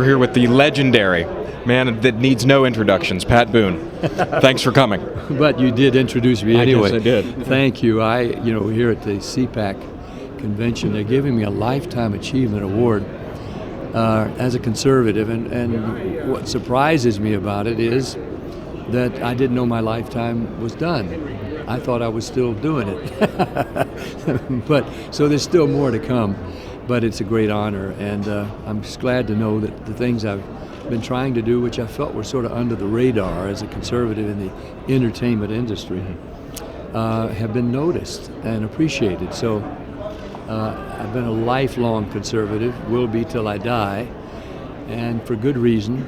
here with the legendary man that needs no introductions, Pat Boone. Thanks for coming. But you did introduce me anyway. I guess I did. Thank you. Here at the CPAC convention, they're giving me a Lifetime Achievement Award as a conservative. And what surprises me about it is that I didn't know my lifetime was done. I thought I was still doing it. So there's still more to come. But it's a great honor, and I'm just glad to know that the things I've been trying to do, which I felt were sort of under the radar as a conservative in the entertainment industry, have been noticed and appreciated. So I've been a lifelong conservative, will be till I die, and for good reason.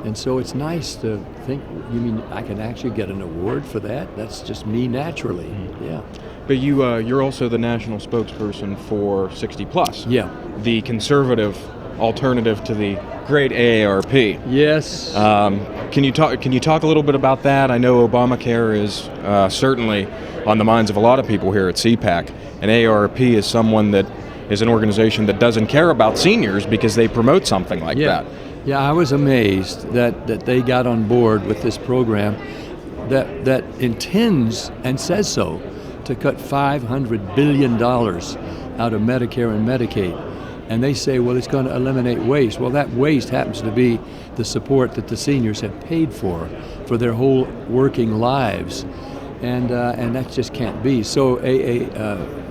And so it's nice to think, you mean I can actually get an award for that? That's just me naturally, yeah. But you're also the national spokesperson for 60 Plus. Yeah. The conservative alternative to the great AARP. Yes. Can you talk a little bit about that? I know Obamacare is certainly on the minds of a lot of people here at CPAC, and AARP is someone that is an organization that doesn't care about seniors because they promote something like that. Yeah, I was amazed that they got on board with this program that intends and says so to cut $500 billion out of Medicare and Medicaid. And they say, well, it's going to eliminate waste. Well, that waste happens to be the support that the seniors have paid for their whole working lives. And that just can't be. So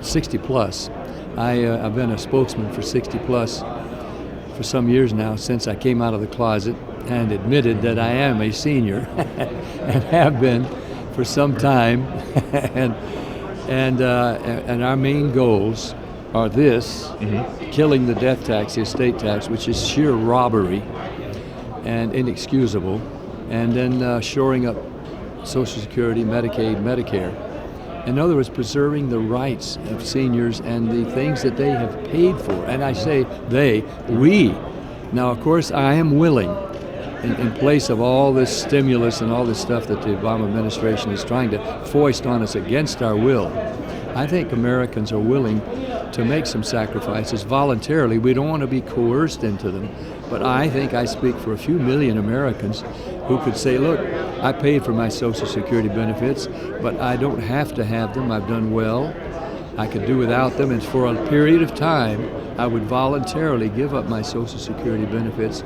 60 Plus, I've been a spokesman for 60 Plus for some years now, since I came out of the closet and admitted that I am a senior and have been for some time. And our main goals are this: killing the death tax, the estate tax, which is sheer robbery and inexcusable, and then shoring up Social Security, Medicaid, Medicare. In other words, preserving the rights of seniors and the things that they have paid for. And I say we. Now, of course, I am willing, in place of all this stimulus and all this stuff that the Obama administration is trying to foist on us against our will, I think Americans are willing to make some sacrifices voluntarily. We don't want to be coerced into them, but I think I speak for a few million Americans who could say, look, I paid for my Social Security benefits, but I don't have to have them. I've done well. I could do without them, and for a period of time, I would voluntarily give up my Social Security benefits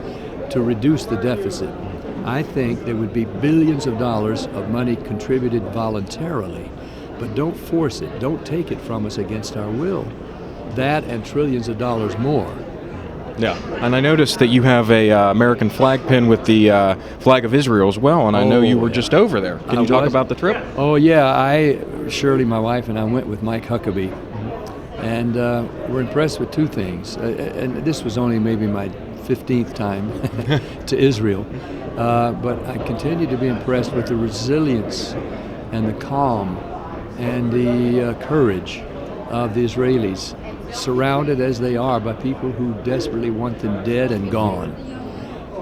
to reduce the deficit. I think there would be billions of dollars of money contributed voluntarily, but don't force it. Don't take it from us against our will. That and trillions of dollars more. Yeah, and I noticed that you have a American flag pin with the flag of Israel as well, and I know you were just over there. Can you talk about the trip? Oh, yeah. Shirley, my wife, and I went with Mike Huckabee, and we're impressed with two things. And this was only maybe my 15th time to Israel, but I continue to be impressed with the resilience and the calm and the courage of the Israelis, surrounded as they are by people who desperately want them dead and gone,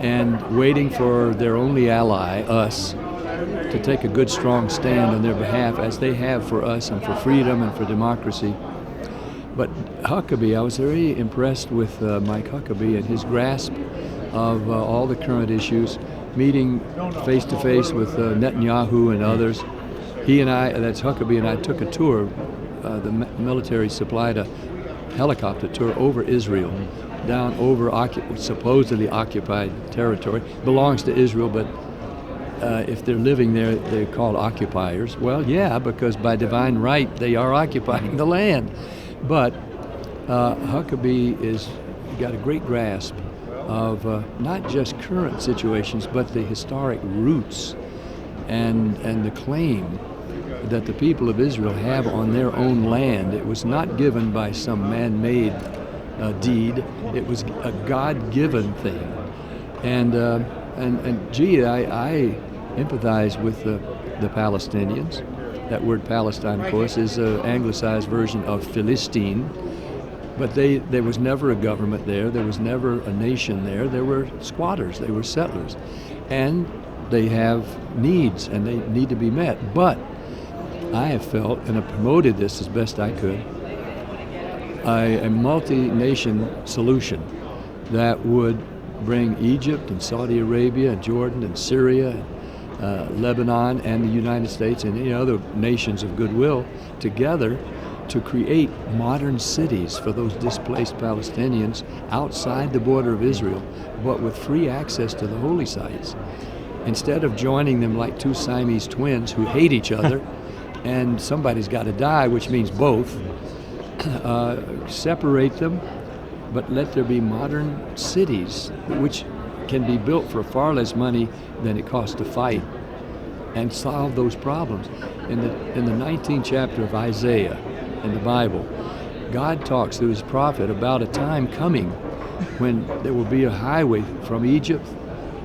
and waiting for their only ally, us, to take a good, strong stand on their behalf, as they have for us and for freedom and for democracy. But Huckabee, I was very impressed with Mike Huckabee and his grasp of all the current issues, meeting face-to-face with Netanyahu and others. He and I, that's Huckabee and I, took a tour. The military supplied a helicopter tour over Israel, down over supposedly occupied territory. Belongs to Israel, but if they're living there, they're called occupiers. Well, yeah, because by divine right, they are occupying the land. But Huckabee is got a great grasp of not just current situations, but the historic roots and the claim that the people of Israel have on their own land. It was not given by some man-made deed. It was a God-given thing. And gee, I empathize with the Palestinians. That word Palestine, of course, is an anglicized version of Philistine. But there was never a government there. There was never a nation there. There were squatters. They were settlers. And they have needs, and they need to be met. But I have felt, and I promoted this as best I could, a multi-nation solution that would bring Egypt and Saudi Arabia and Jordan and Syria, Lebanon and the United States and other nations of goodwill together to create modern cities for those displaced Palestinians outside the border of Israel, but with free access to the holy sites. Instead of joining them like two Siamese twins who hate each other, and somebody's got to die, which means both, separate them, but let there be modern cities which can be built for far less money than it costs to fight and solve those problems. In the 19th chapter of Isaiah in the Bible, God talks through his prophet about a time coming when there will be a highway from Egypt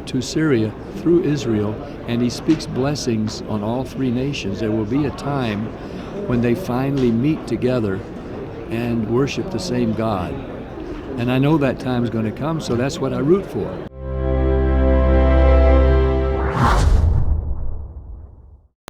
to Syria through Israel, and he speaks blessings on all three nations. There will be a time when they finally meet together and worship the same God. And I know that time is going to come, so that's what I root for.